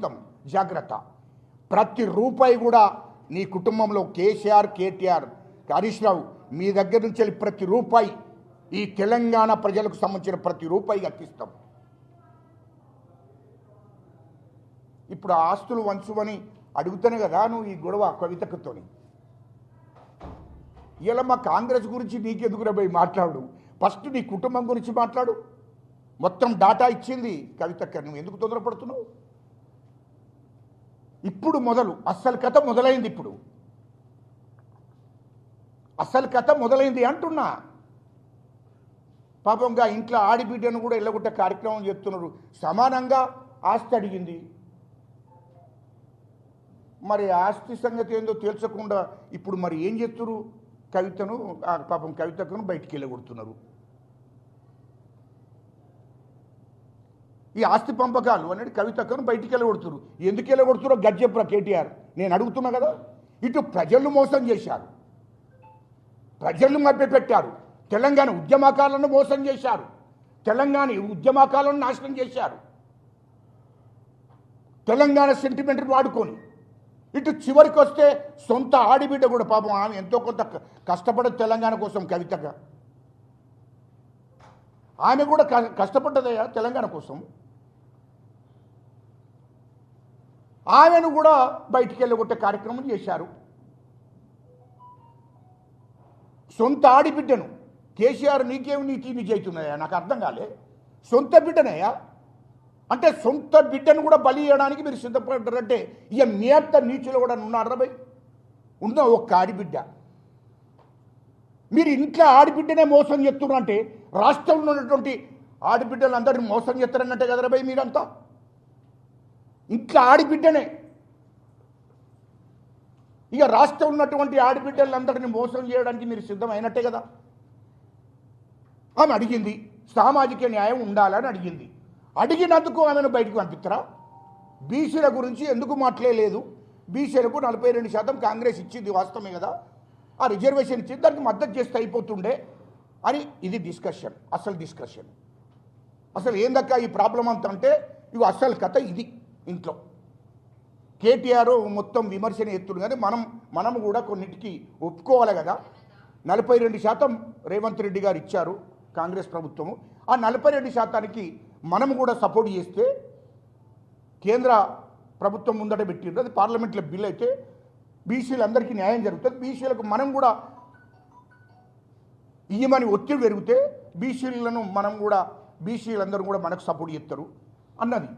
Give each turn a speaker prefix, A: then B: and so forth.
A: ఇస్తాం, జాగ్రత్త. ప్రతి రూపాయి కూడా నీ కుటుంబంలో కేసీఆర్, కేటీఆర్, హరీష్ రావు మీ దగ్గర నుంచి వెళ్ళి ప్రతి రూపాయి ఈ తెలంగాణ ప్రజలకు సంబంధించిన ప్రతి రూపాయి అర్పిస్తాం. ఇప్పుడు ఆస్తులు వంచుమని అడుగుతానే కదా నువ్వు ఈ గొడవ కవితకుతోని. ఇలా మా కాంగ్రెస్ గురించి నీకెందుకురా పోయి మాట్లాడు, ఫస్ట్ నీ కుటుంబం గురించి మాట్లాడు. మొత్తం డాటా ఇచ్చింది కవితక్క, నువ్వు ఎందుకు తొందరపడుతున్నావు? ఇప్పుడు మొదలు అస్సలు కథ మొదలైంది, ఇప్పుడు అసలు కథ మొదలైంది అంటున్నా. పాపంగా ఇంట్లో ఆడిబిడ్డను కూడా ఎల్లగొట్టే కార్యక్రమం చేస్తున్నారు. సమానంగా ఆస్తి అడిగింది, మరి ఆస్తి సంగతి ఏందో తేల్చకుండా ఇప్పుడు మరి ఏం చేస్తున్నారు? కవితను పాపం కవితను బయటికి వెళ్ళగొడుతున్నారు. ఈ ఆస్తి పంపకాలు అనేది కవితను బయటికి వెళ్ళగొడుతున్నారు. ఎందుకు వెళ్ళగొడుతున్నారో గజ్జెప్రా కేటీఆర్, నేను అడుగుతున్నా కదా. ఇటు ప్రజలను మోసం చేశారు, ప్రజలను మభ్యపెట్టారు, తెలంగాణ ఉద్యమకాలను మోసం చేశారు, తెలంగాణ ఉద్యమకాలను నాశనం చేశారు, తెలంగాణ సెంటిమెంట్ వాడుకొని. ఇటు చివరికి వస్తే సొంత ఆడిబిడ్డ కూడా పాపం ఆమె ఎంతో కొంత కష్టపడదు తెలంగాణ కోసం. కవితగా ఆమె కూడా కష్టపడ్డదయ్యా తెలంగాణ కోసం. ఆమెను కూడా బయటికి వెళ్ళగొట్టే కార్యక్రమం చేశారు. సొంత ఆడిబిడ్డను కేసీఆర్ నీకేమి నీతి నిజవుతున్నాయా? నాకు అర్థం కాలే. సొంత బిడ్డనయ్యా అంటే సొంత బిడ్డను కూడా బలి ఇవ్వడానికి మీరు సిద్ధపడ్డారంటే ఇక మీ అంత నీచులు కూడా ఉన్నారా భయ్? ఉన్న ఒక్క ఆడిబిడ్డ. మీరు ఇంట్లో ఆడిబిడ్డనే మోసం చేస్తున్నారు అంటే రాష్ట్రంలో ఉన్నటువంటి ఆడిబిడ్డలందరినీ మోసం చేస్తారన్నట్టే కదరా భయ్ మీరంతా. ఇంట్లో ఆడిబిడ్డనే ఇక రాష్ట్రం ఉన్నటువంటి ఆడిబిడ్డలందరినీ మోసం చేయడానికి మీరు సిద్ధమైనట్టే కదా. ఆమె అడిగింది సామాజిక న్యాయం ఉండాలని అడిగింది. అడిగినందుకు ఆమెను బయటకు పంపిస్తారా? బీసీల గురించి ఎందుకు మాట్లాడలేదు? బీసీలకు 42% కాంగ్రెస్ ఇచ్చింది, వాస్తవమే కదా. ఆ రిజర్వేషన్ ఇచ్చింది, దానికి మద్దతు చేస్తే అయిపోతుండే అని ఇది డిస్కషన్. అసలు డిస్కషన్ అసలు ఏందక్క ఈ ప్రాబ్లం అంత అంటే ఇవి అసలు కథ ఇది. ఇంట్లో కేటీఆర్ మొత్తం విమర్శన ఎత్తుడు, కానీ మనం కూడా కొన్నిటికి ఒప్పుకోవాలి కదా. 42% రేవంత్ రెడ్డి గారు ఇచ్చారు కాంగ్రెస్ ప్రభుత్వము. ఆ 42%కి మనం కూడా సపోర్ట్ చేస్తే కేంద్ర ప్రభుత్వం ముందట పెట్టింది, అది పార్లమెంట్లో బిల్ అయితే బీసీలందరికీ న్యాయం జరుగుతుంది. బీసీలకు మనం కూడా ఇయ్యమని ఒత్తిడి పెరిగితే బీసీలను మనం కూడా బీసీలందరూ కూడా మనకు సపోర్ట్ చేస్తారు అన్నది.